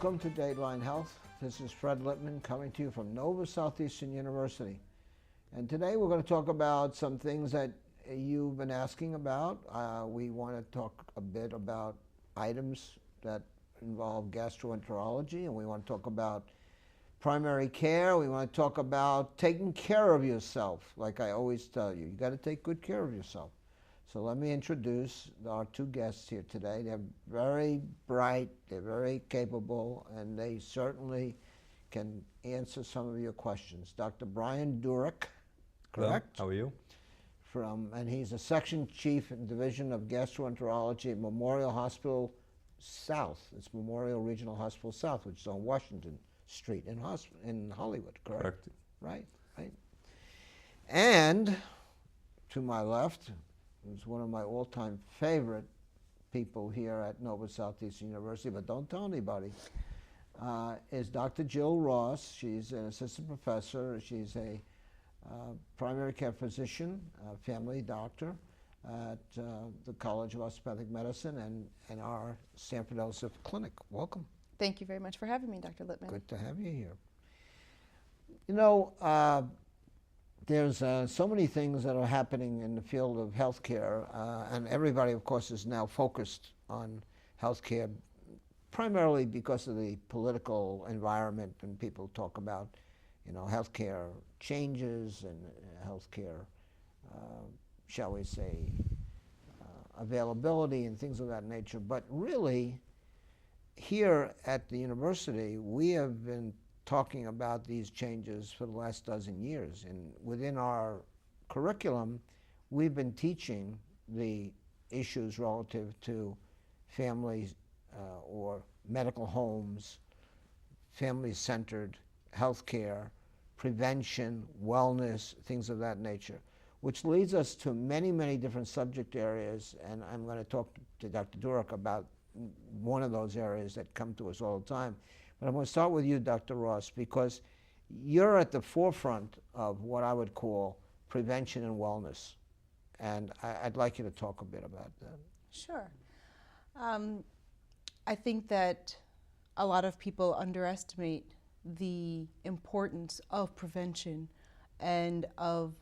Welcome to Dateline Health. This is Fred Lippman coming to you from Nova Southeastern University. And today we're going to talk about some things that you've been asking about. We want to talk a bit about items that involve gastroenterology, and we want to talk about primary care. We want to talk about taking care of yourself. Like I always tell you, you got to take good care of yourself. So let me introduce our two guests here today. They're very bright, they're very capable, and they certainly can answer some of your questions. Dr. Brian Dooreck, correct? Hello, how are you? And he's a section chief in Division of Gastroenterology at Memorial Hospital South. It's Memorial Regional Hospital South, which is on Washington Street in Hollywood, correct? Correct. Right. And to my left, who's one of my all-time favorite people here at Nova Southeastern University, but don't tell anybody, is Dr. Jill Ross. She's an assistant professor. She's a primary care physician, family doctor at the College of Osteopathic Medicine and our Sanford Elizabeth Clinic. Welcome. Thank you very much for having me, Dr. Lippman. Good to have you here. You know, there's so many things that are happening in the field of healthcare, and everybody, of course, is now focused on healthcare, primarily because of the political environment, and people talk about, you know, healthcare changes and healthcare, shall we say, availability and things of that nature. But really, here at the university, we have been talking about these changes for the last dozen years. And within our curriculum, we've been teaching the issues relative to families or medical homes, family-centered healthcare, prevention, wellness, things of that nature, which leads us to many, many different subject areas. And I'm going to talk to Dr. Dooreck about one of those areas that come to us all the time. But I'm going to start with you, Dr. Ross, because you're at the forefront of what I would call prevention and wellness. And I'd like you to talk a bit about that. Sure. I think that a lot of people underestimate the importance of prevention and of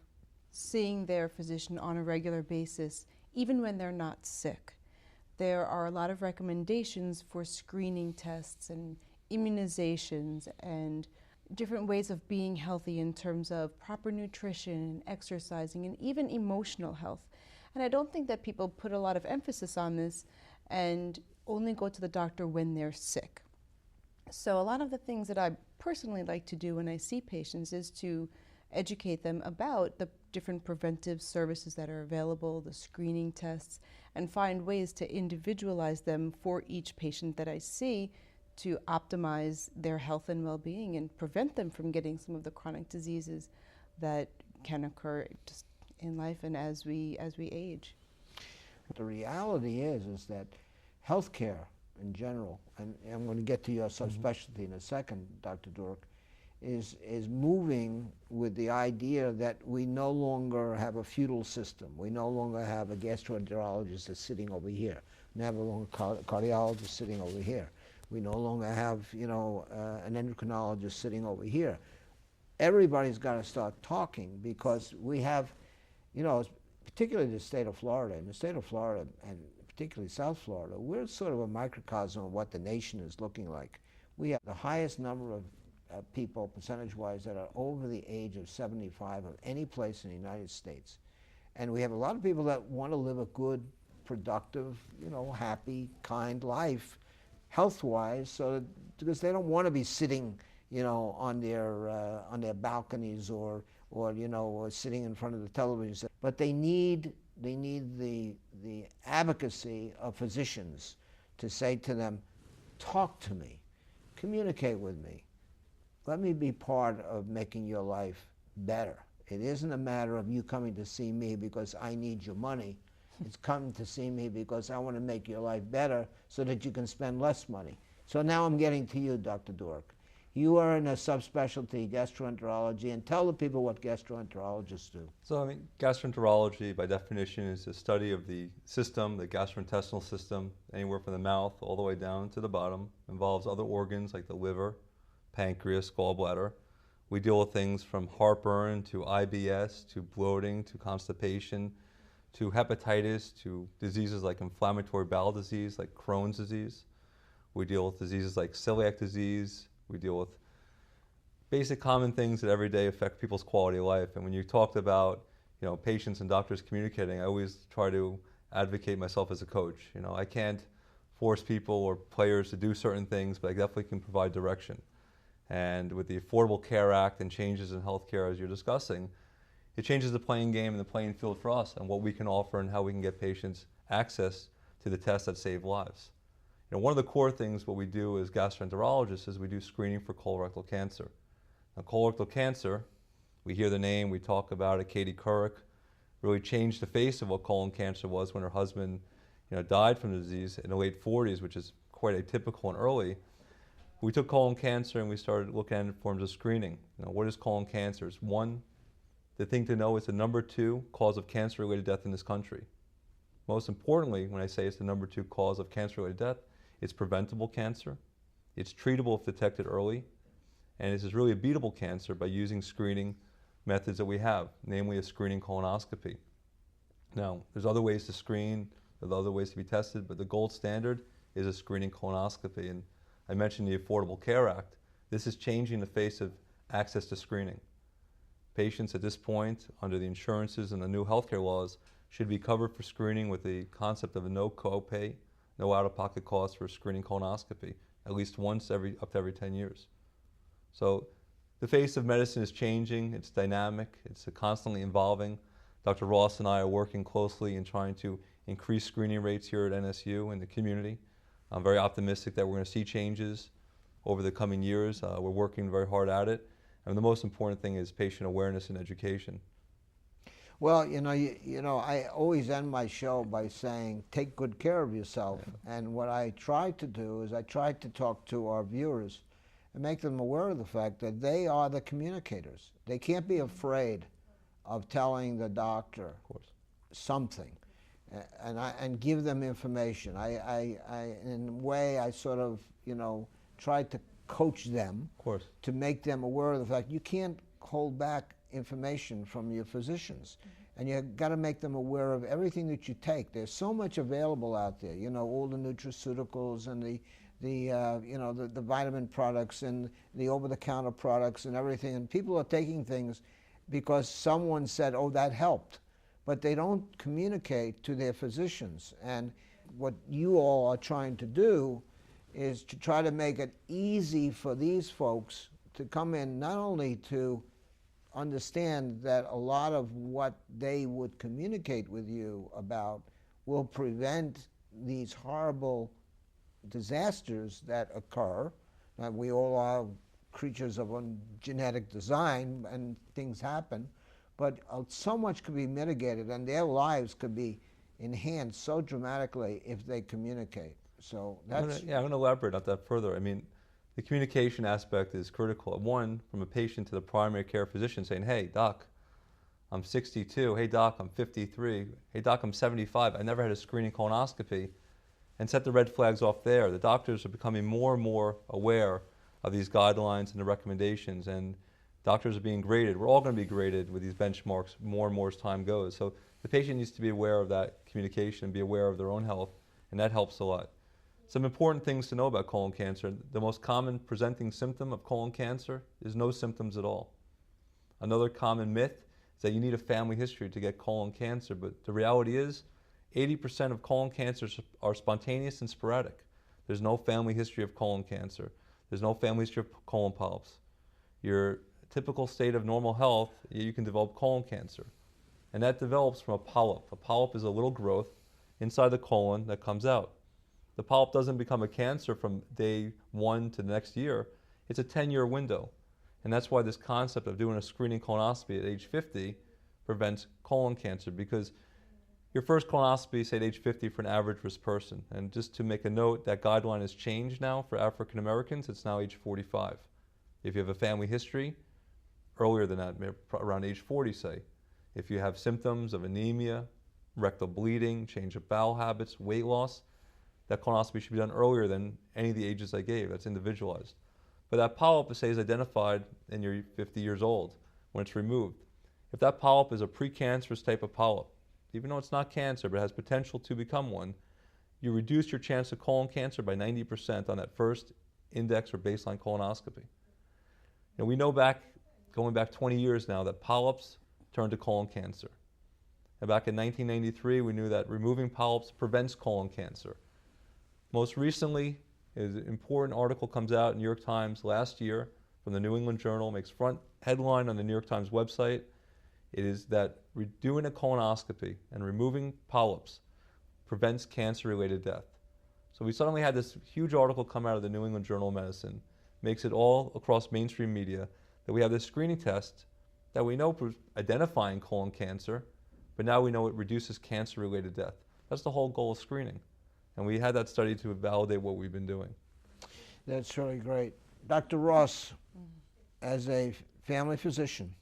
seeing their physician on a regular basis, even when they're not sick. There are a lot of recommendations for screening tests and immunizations and different ways of being healthy in terms of proper nutrition and exercising and even emotional health. And I don't think that people put a lot of emphasis on this and only go to the doctor when they're sick. So a lot of the things that I personally like to do when I see patients is to educate them about the different preventive services that are available, the screening tests, and find ways to individualize them for each patient that I see to optimize their health and well-being and prevent them from getting some of the chronic diseases that can occur just in life and as we age. The reality is that healthcare in general, and I'm going to get to your subspecialty in a second, Dr. Dooreck, is moving with the idea that we no longer have a feudal system. We no longer have a gastroenterologist that's sitting over here. We have a cardiologist sitting over here. We no longer have, you know, an endocrinologist sitting over here. Everybody's got to start talking because we have, you know, particularly the state of Florida, and the state of Florida, and particularly South Florida, we're sort of a microcosm of what the nation is looking like. We have the highest number of people, percentage-wise, that are over the age of 75 of any place in the United States. And we have a lot of people that want to live a good, productive, you know, happy, kind life, health-wise, so because they don't want to be sitting, you know, on their balconies or you know, or sitting in front of the television. But they need the advocacy of physicians to say to them, talk to me, communicate with me. Let me be part of making your life better. It isn't a matter of you coming to see me because I need your money. It's coming to see me because I want to make your life better so that you can spend less money. So now I'm getting to you, Dr. Dooreck. You are in a subspecialty, gastroenterology, and tell the people what gastroenterologists do. So, I mean, gastroenterology, by definition, is a study of the system, the gastrointestinal system, anywhere from the mouth all the way down to the bottom. Involves other organs like the liver, pancreas, gallbladder. We deal with things from heartburn to IBS to bloating to constipation to hepatitis to diseases like inflammatory bowel disease, like Crohn's disease. We deal with diseases like celiac disease. We deal with basic common things that every day affect people's quality of life. And when you talked about, patients and doctors communicating, I always try to advocate myself as a coach. I can't force people or players to do certain things, but I definitely can provide direction. And with the Affordable Care Act and changes in healthcare, as you're discussing, it changes the playing game and the playing field for us and what we can offer and how we can get patients access to the tests that save lives. One of the core things what we do as gastroenterologists is we do screening for colorectal cancer. Now, colorectal cancer, we hear the name, we talk about it. Katie Couric really changed the face of what colon cancer was when her husband, died from the disease in the late 40s, which is quite atypical and early. We took colon cancer and we started looking at forms of screening. What is colon cancer? It's the thing to know, it's the number 2 cause of cancer-related death in this country. Most importantly, when I say it's the number 2 cause of cancer-related death, it's preventable cancer, it's treatable if detected early, and this is really a beatable cancer by using screening methods that we have, namely a screening colonoscopy. Now, there's other ways to screen, there's other ways to be tested, but the gold standard is a screening colonoscopy. And I mentioned the Affordable Care Act. This is changing the face of access to screening. Patients at this point, under the insurances and the new healthcare laws, should be covered for screening with the concept of a no copay, no out-of-pocket cost for a screening colonoscopy, at least once up to every 10 years. So the face of medicine is changing, it's dynamic, it's constantly evolving. Dr. Ross and I are working closely in trying to increase screening rates here at NSU in the community. I'm very optimistic that we're going to see changes over the coming years. We're working very hard at it. And the most important thing is patient awareness and education. Well, I always end my show by saying, take good care of yourself. Yeah. And what I try to do is I try to talk to our viewers and make them aware of the fact that they are the communicators. They can't be afraid of telling the doctor something and give them information. In a way, I sort of, try to coach them to make them aware of the fact you can't hold back information from your physicians, and you got to make them aware of everything that you take. There's so much available out there, all the nutraceuticals and the vitamin products and the over-the-counter products and everything, and people are taking things because someone said, oh, that helped, but they don't communicate to their physicians. And what you all are trying to do is to try to make it easy for these folks to come in, not only to understand that a lot of what they would communicate with you about will prevent these horrible disasters that occur. We all are creatures of genetic design and things happen, but so much could be mitigated and their lives could be enhanced so dramatically if they communicate. So that's... I'm going to elaborate on that further. I mean, the communication aspect is critical. One, from a patient to the primary care physician saying, hey, doc, I'm 62. Hey, doc, I'm 53. Hey, doc, I'm 75. I never had a screening colonoscopy. And set the red flags off there. The doctors are becoming more and more aware of these guidelines and the recommendations, and doctors are being graded. We're all going to be graded with these benchmarks more and more as time goes. So the patient needs to be aware of that communication and be aware of their own health, and that helps a lot. Some important things to know about colon cancer. The most common presenting symptom of colon cancer is no symptoms at all. Another common myth is that you need a family history to get colon cancer, but the reality is 80% of colon cancers are spontaneous and sporadic. There's no family history of colon cancer. There's no family history of colon polyps. Your typical state of normal health, you can develop colon cancer. And that develops from a polyp. A polyp is a little growth inside the colon that comes out. The polyp doesn't become a cancer from day 1 to the next year. It's a 10-year window. And that's why this concept of doing a screening colonoscopy at age 50 prevents colon cancer, because your first colonoscopy is at age 50 for an average risk person. And just to make a note, that guideline has changed now for African Americans. It's now age 45. If you have a family history, earlier than that, around age 40, say. If you have symptoms of anemia, rectal bleeding, change of bowel habits, weight loss, that colonoscopy should be done earlier than any of the ages I gave. That's individualized. But that polyp, say, is identified and you're 50 years old when it's removed. If that polyp is a precancerous type of polyp, even though it's not cancer but has potential to become one, you reduce your chance of colon cancer by 90% on that first index or baseline colonoscopy. And we know going back 20 years now, that polyps turn to colon cancer. And back in 1993, we knew that removing polyps prevents colon cancer. Most recently, an important article comes out in New York Times last year from the New England Journal, makes front headline on the New York Times website. It is that doing a colonoscopy and removing polyps prevents cancer-related death. So we suddenly had this huge article come out of the New England Journal of Medicine, makes it all across mainstream media, that we have this screening test that we know identifying colon cancer, but now we know it reduces cancer-related death. That's the whole goal of screening. And we had that study to validate what we've been doing. That's really great. Dr. Ross, as a family physician,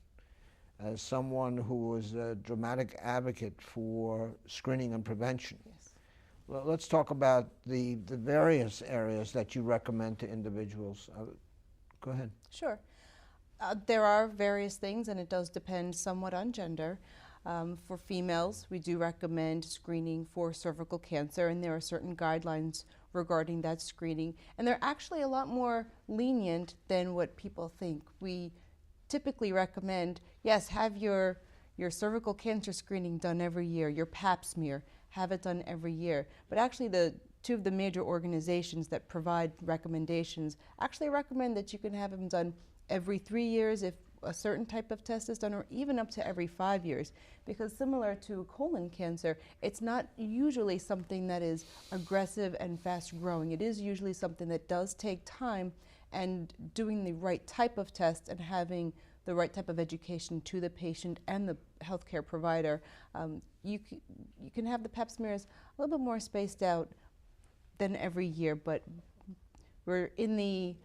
as someone who was a dramatic advocate for screening and prevention, Yes. well, let's talk about the various areas that you recommend to individuals. Go ahead. Sure. There are various things, and it does depend somewhat on gender. For females, we do recommend screening for cervical cancer, and there are certain guidelines regarding that screening. And they're actually a lot more lenient than what people think. We typically recommend, yes, have your cervical cancer screening done every year, your pap smear, have it done every year. But actually two of the major organizations that provide recommendations actually recommend that you can have them done every 3 years if a certain type of test is done, or even up to every 5 years. Because similar to colon cancer, it's not usually something that is aggressive and fast growing. It is usually something that does take time, and doing the right type of test and having the right type of education to the patient and the healthcare provider, you can have the pap smears a little bit more spaced out than every year, but we're in the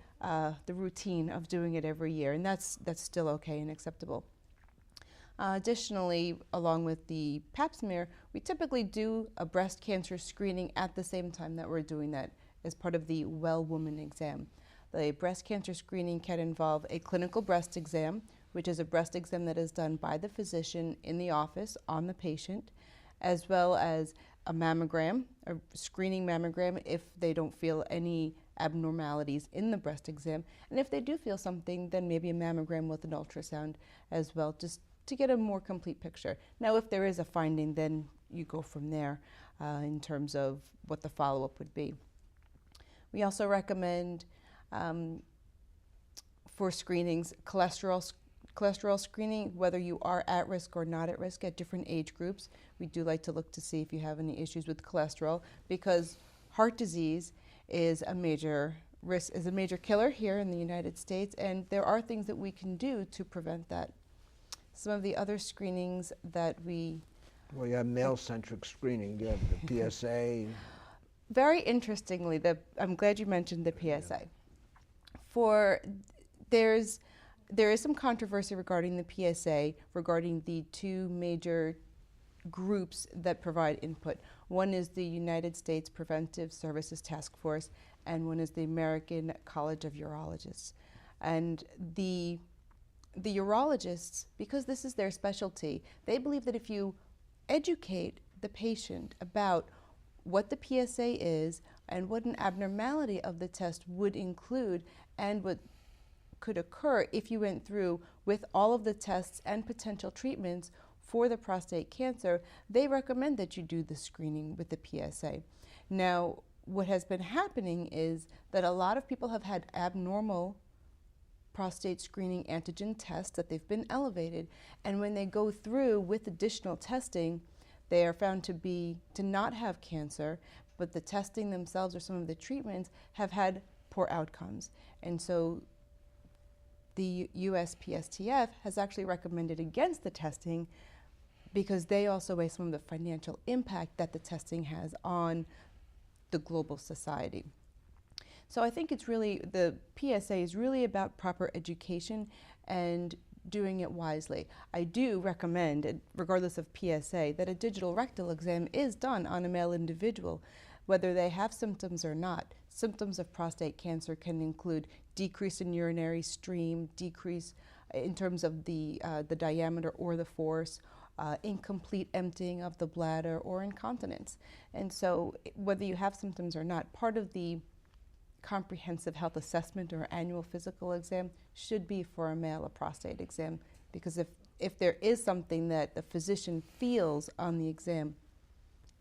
routine of doing it every year, and that's still okay and acceptable. Additionally, along with the pap smear, we typically do a breast cancer screening at the same time that we're doing that as part of the Well Woman exam. The breast cancer screening can involve a clinical breast exam, which is a breast exam that is done by the physician in the office on the patient, as well as a mammogram, a screening mammogram if they don't feel any abnormalities in the breast exam. And if they do feel something, then maybe a mammogram with an ultrasound as well, just to get a more complete picture. Now, if there is a finding, then you go from there in terms of what the follow-up would be. We also recommend for screenings, cholesterol screening, whether you are at risk or not at risk at different age groups. We do like to look to see if you have any issues with cholesterol, because heart disease is a major risk, is a major killer here in the United States, and there are things that we can do to prevent that. Some of the other screenings that we... Well, you have male-centric screening. You have the PSA. Very interestingly, I'm glad you mentioned the PSA. There is some controversy regarding the PSA, regarding the two major groups that provide input. One is the United States Preventive Services Task Force, and one is the American College of Urologists. And the urologists, because this is their specialty, they believe that if you educate the patient about what the PSA is and what an abnormality of the test would include and what could occur if you went through with all of the tests and potential treatments for the prostate cancer, they recommend that you do the screening with the PSA. Now, what has been happening is that a lot of people have had abnormal prostate screening antigen tests that they've been elevated, and when they go through with additional testing, they are found to not have cancer, but the testing themselves or some of the treatments have had poor outcomes. And so the USPSTF has actually recommended against the testing, because they also weigh some of the financial impact that the testing has on the global society. So I think it's really, the PSA is really about proper education and doing it wisely. I do recommend, regardless of PSA, that a digital rectal exam is done on a male individual, whether they have symptoms or not. Symptoms of prostate cancer can include decrease in urinary stream, decrease in terms of the diameter or the force, incomplete emptying of the bladder, or incontinence. And so whether you have symptoms or not, part of the comprehensive health assessment or annual physical exam should be for a male a prostate exam, because if there is something that the physician feels on the exam,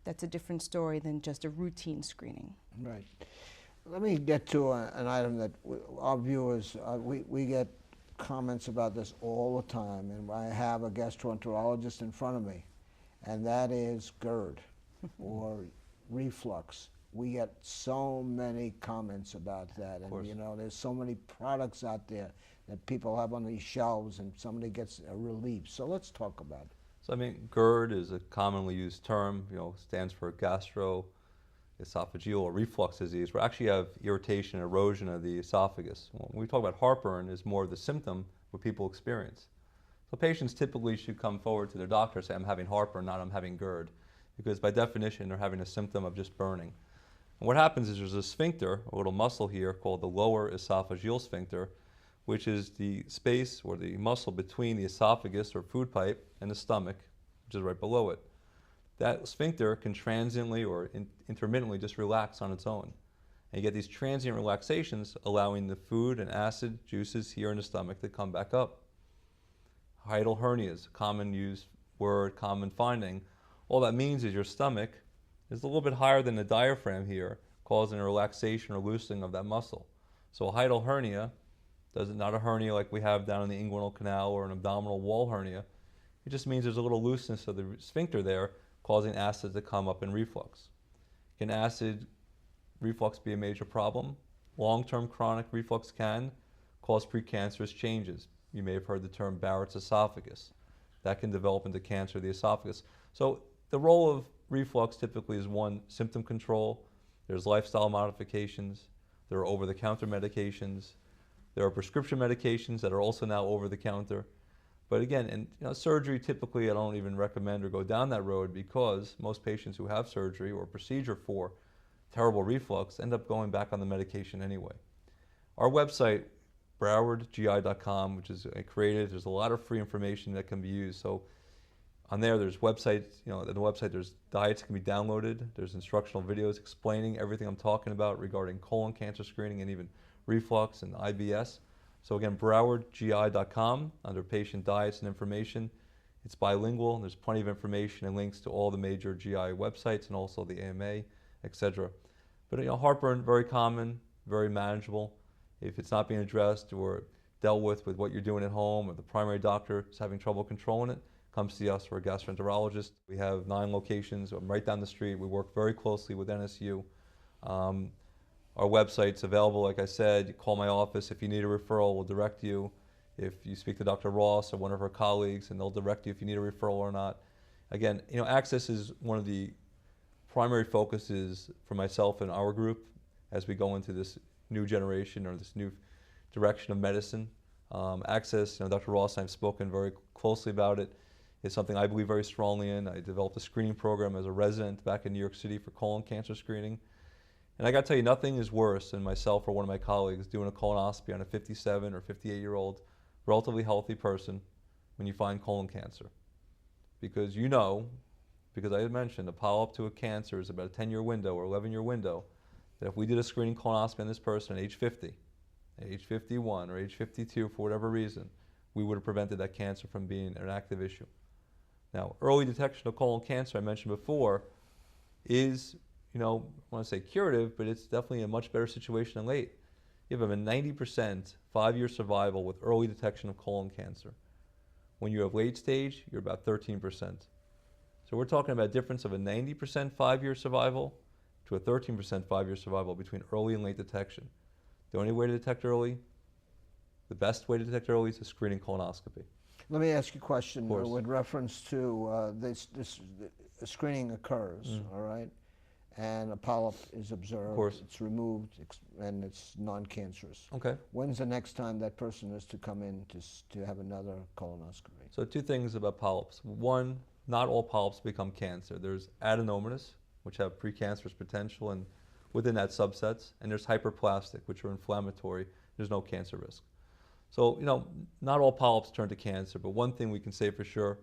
that's a different story than just a routine screening. Right. Let me get to an item that our viewers, we get comments about this all the time, and I have a gastroenterologist in front of me, and that is GERD or reflux. We get so many comments about that, and you know, there's so many products out there that people have on these shelves, and somebody gets a relief. So let's talk about it. So I mean, GERD is a commonly used term, you know, stands for gastroesophageal or reflux disease, where actually you have irritation and erosion of the esophagus. When we talk about heartburn, is more of the symptom what people experience. So patients typically should come forward to their doctor and say, I'm having heartburn, not I'm having GERD, because by definition they're having a symptom of just burning. And what happens is there's a sphincter, a little muscle here called the lower esophageal sphincter, which is the space or the muscle between the esophagus or food pipe and the stomach, which is right below it. That sphincter can transiently or intermittently just relax on its own. And you get these transient relaxations allowing the food and acid juices here in the stomach to come back up. Hiatal hernias, common used word, common finding. All that means is your stomach is a little bit higher than the diaphragm here, causing a relaxation or loosening of that muscle. So a hiatal hernia, not a hernia like we have down in the inguinal canal or an abdominal wall hernia. It just means there's a little looseness of the sphincter there, causing acid to come up in reflux. Can acid reflux be a major problem? Long-term chronic reflux can cause precancerous changes. You may have heard the term Barrett's esophagus. That can develop into cancer of the esophagus. So the role of reflux typically is one, symptom control. There's lifestyle modifications. There are over-the-counter medications. There are prescription medications that are also now over-the-counter. But again, surgery typically I don't even recommend or go down that road, because most patients who have surgery or procedure for terrible reflux end up going back on the medication anyway. Our website, browardgi.com, which is created, there's a lot of free information that can be used. So on there, there's websites, on the website there's diets that can be downloaded, there's instructional videos explaining everything I'm talking about regarding colon cancer screening and even reflux and IBS. So again, browardgi.com, under patient diets and information. It's bilingual, and there's plenty of information and links to all the major GI websites and also the AMA, etc. But heartburn, very common, very manageable. If it's not being addressed or dealt with what you're doing at home, or the primary doctor is having trouble controlling it, come see us. We're a gastroenterologist. We have 9 locations. I'm right down the street. We work very closely with NSU. Our website's available, like I said. You call my office. If you need a referral, we'll direct you. If you speak to Dr. Ross or one of her colleagues, and they'll direct you if you need a referral or not. Again, access is one of the primary focuses for myself and our group as we go into this new generation or this new direction of medicine. Access, Dr. Ross and I have spoken very closely about it. It's something I believe very strongly in. I developed a screening program as a resident back in New York City for colon cancer screening. And I got to tell you, nothing is worse than myself or one of my colleagues doing a colonoscopy on a 57 or 58-year-old relatively healthy person when you find colon cancer. Because because I had mentioned a polyp to a cancer is about a 10-year window or 11-year window, that if we did a screening colonoscopy on this person at age 50, age 51, or age 52 for whatever reason, we would have prevented that cancer from being an active issue. Now, early detection of colon cancer, I mentioned before, is, I want to say curative, but it's definitely a much better situation than late. You have a 90% 5-year survival with early detection of colon cancer. When you have late stage, you're about 13%. So we're talking about a difference of a 90% 5-year survival to a 13% 5-year survival between early and late detection. The only way to detect early, the best way to detect early, is a screening colonoscopy. Let me ask you a question with reference to this screening occurs, all right? and a polyp is observed, Of course. it's removed, and it's non-cancerous. Okay. When's the next time that person is to come in to have another colonoscopy? So two things about polyps. One, not all polyps become cancer. There's adenomatous, which have precancerous potential, and within that subsets, and there's hyperplastic, which are inflammatory. There's no cancer risk. So, not all polyps turn to cancer, but one thing we can say for sure,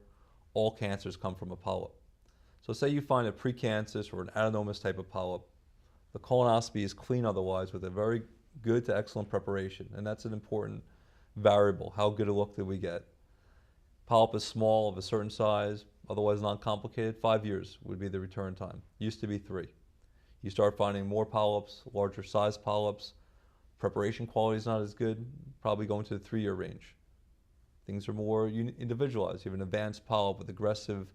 all cancers come from a polyp. So say you find a precancerous or an adenomatous type of polyp, the colonoscopy is clean otherwise with a very good to excellent preparation, and that's an important variable. How good a look did we get? Polyp is small, of a certain size, otherwise non-complicated, 5 years would be the return time. Used to be 3. You start finding more polyps, larger size polyps, preparation quality is not as good, probably going to the 3-year range. Things are more individualized. You have an advanced polyp with aggressive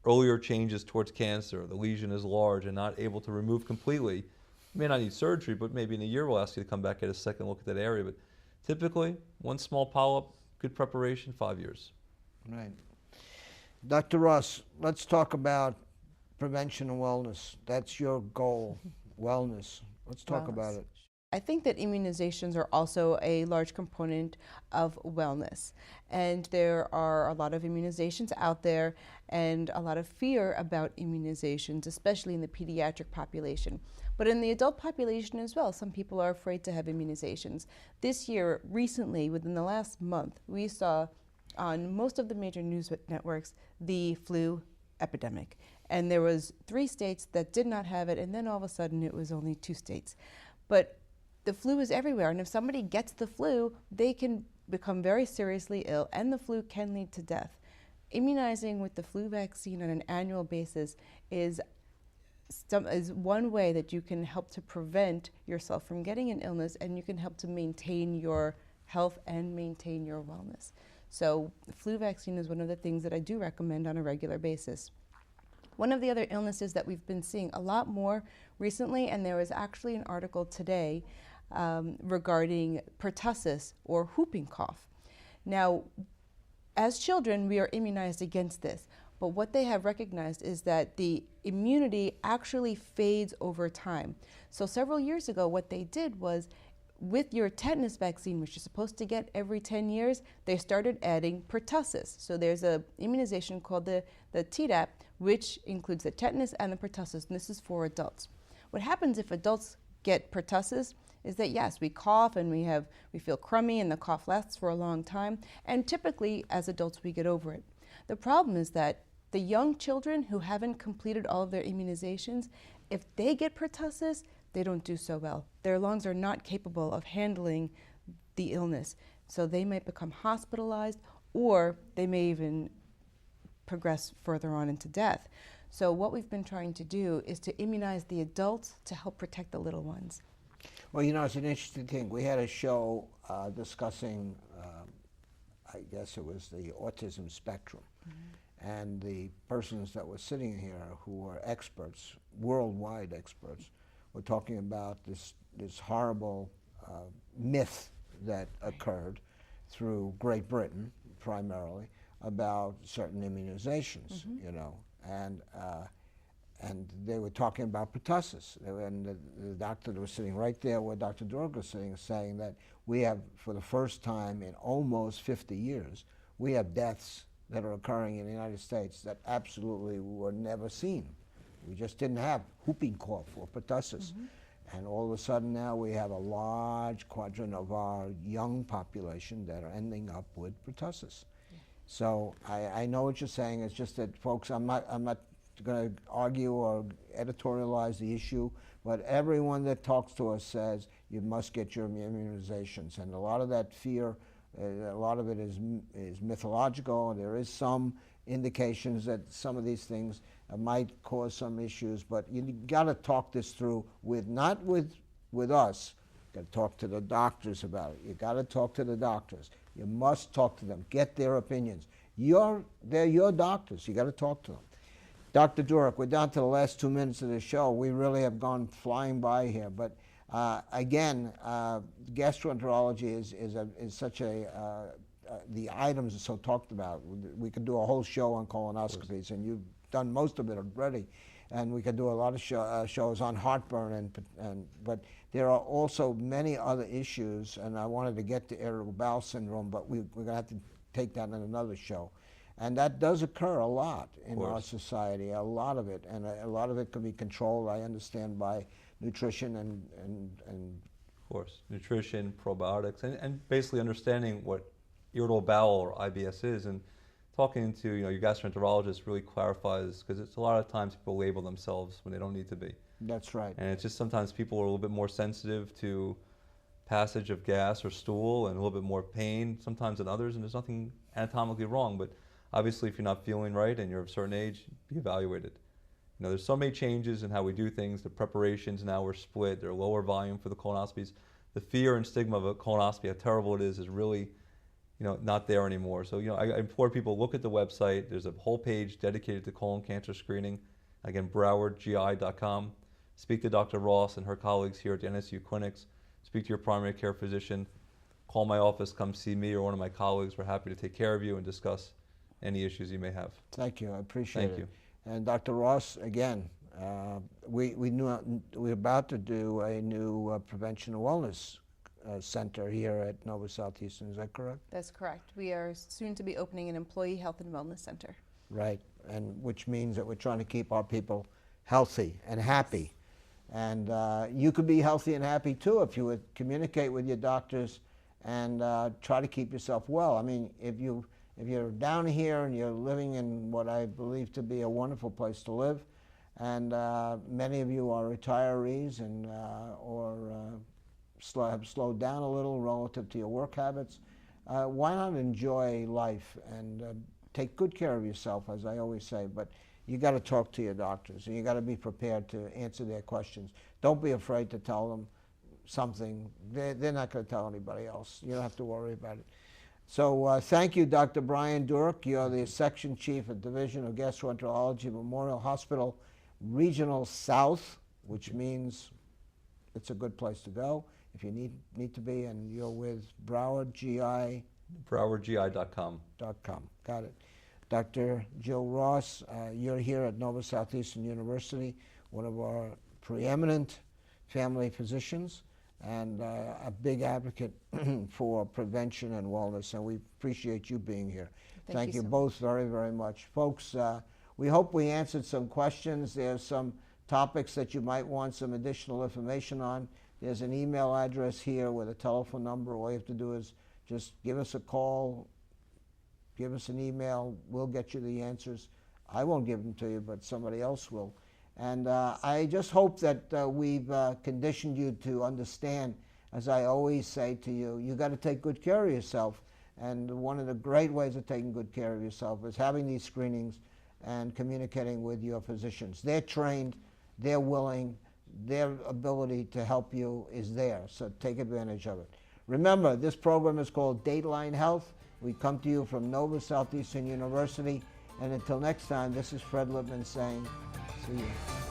earlier changes towards cancer, the lesion is large and not able to remove completely. You may not need surgery, but maybe in a year we'll ask you to come back, get a second look at that area. But typically, one small polyp, good preparation, 5 years. Right. Dr. Ross, let's talk about prevention and wellness. That's your goal, wellness. Let's talk about it. I think that immunizations are also a large component of wellness. And there are a lot of immunizations out there and a lot of fear about immunizations, especially in the pediatric population. But in the adult population as well, some people are afraid to have immunizations. This year, recently, within the last month, we saw on most of the major news networks the flu epidemic. And there was 3 states that did not have it, and then all of a sudden it was only 2 states. But the flu is everywhere, and if somebody gets the flu, they can become very seriously ill, and the flu can lead to death. Immunizing with the flu vaccine on an annual basis is one way that you can help to prevent yourself from getting an illness, and you can help to maintain your health and maintain your wellness. So the flu vaccine is one of the things that I do recommend on a regular basis. One of the other illnesses that we've been seeing a lot more recently, and there was actually an article today regarding pertussis or whooping cough. Now, as children, we are immunized against this, but what they have recognized is that the immunity actually fades over time. So several years ago, what they did was, with your tetanus vaccine, which you're supposed to get every 10 years, they started adding pertussis. So there's an immunization called the Tdap, which includes the tetanus and the pertussis, and this is for adults. What happens if adults get pertussis is that, yes, we cough and we feel crummy and the cough lasts for a long time, and typically as adults we get over it. The problem is that the young children who haven't completed all of their immunizations, if they get pertussis, they don't do so well. Their lungs are not capable of handling the illness, so they might become hospitalized, or they may even progress further on into death. So what we've been trying to do is to immunize the adults to help protect the little ones. Well, it's an interesting thing. We had a show discussing, I guess it was the autism spectrum. Mm-hmm. And the persons that were sitting here who were experts, worldwide experts, were talking about this horrible myth that occurred through Great Britain, primarily, about certain immunizations, mm-hmm. And they were talking about pertussis. And the doctor that was sitting right there where Dr. Dooreck was sitting, saying that we have, for the first time in almost 50 years, we have deaths that are occurring in the United States that absolutely were never seen. We just didn't have whooping cough or pertussis. Mm-hmm. And all of a sudden now we have a large quadrant of our young population that are ending up with pertussis. Yeah. So I know what you're saying. It's just that, folks, I'm not going to argue or editorialize the issue, but everyone that talks to us says you must get your immunizations. And a lot of that fear, a lot of it is mythological. There is some indications that some of these things might cause some issues, but you got to talk this through not with us. You got to talk to the doctors about it. You got to talk to the doctors. You must talk to them. Get their opinions. They're your doctors. You got to talk to them. Dr. Dooreck, we're down to the last 2 minutes of the show. We really have gone flying by here, but again, gastroenterology is such the items are so talked about. We could do a whole show on colonoscopies, and you've done most of it already, and we could do a lot of shows on heartburn, but there are also many other issues, and I wanted to get to irritable bowel syndrome, but we're going to have to take that in another show. And that does occur a lot in our society, a lot of it, and a lot of it can be controlled, I understand, by nutrition and Of course, nutrition, probiotics, and basically understanding what irritable bowel or IBS is, and talking to your gastroenterologist really clarifies, because it's a lot of times people label themselves when they don't need to be. That's right. And it's just sometimes people are a little bit more sensitive to passage of gas or stool and a little bit more pain sometimes than others, and there's nothing anatomically wrong, but obviously if you're not feeling right and you're of a certain age, be evaluated. There's so many changes in how we do things. The preparations now are split. They're lower volume for the colonoscopies. The fear and stigma of a colonoscopy, how terrible it is really not there anymore. So, I implore people, look at the website. There's a whole page dedicated to colon cancer screening. Again, browardgi.com. Speak to Dr. Ross and her colleagues here at the NSU clinics. Speak to your primary care physician. Call my office, come see me or one of my colleagues. We're happy to take care of you and discuss any issues you may have. Thank you. I appreciate it. Thank you. And Dr. Ross, again, we're about to do a new prevention and wellness center here at Nova Southeastern. Is that correct? That's correct. We are soon to be opening an employee health and wellness center. Right, and which means that we're trying to keep our people healthy and happy. And you could be healthy and happy too if you would communicate with your doctors and try to keep yourself well. I mean, if you're down here and you're living in what I believe to be a wonderful place to live, and many of you are retirees and have slowed down a little relative to your work habits, why not enjoy life and take good care of yourself, as I always say. But you got to talk to your doctors, and you got to be prepared to answer their questions. Don't be afraid to tell them something. They're not going to tell anybody else. You don't have to worry about it. So thank you, Dr. Brian Dooreck. You're the Section Chief of Division of Gastroenterology, Memorial Hospital, Regional South, which means it's a good place to go if you need to be, and you're with Broward GI. BrowardGI.com. Got it. Dr. Jill Ross, you're here at Nova Southeastern University, one of our preeminent family physicians, and a big advocate for prevention and wellness, and we appreciate you being here. Thank you both very, very much. Folks, we hope we answered some questions. There's some topics that you might want some additional information on. There's an email address here with a telephone number. All you have to do is just give us a call, give us an email. We'll get you the answers. I won't give them to you, but somebody else will. And I just hope that we've conditioned you to understand, as I always say to you, you got to take good care of yourself. And one of the great ways of taking good care of yourself is having these screenings and communicating with your physicians. They're trained, they're willing, their ability to help you is there, so take advantage of it. Remember, this program is called Dateline Health. We come to you from Nova Southeastern University. And until next time, this is Fred Lippman saying, see you.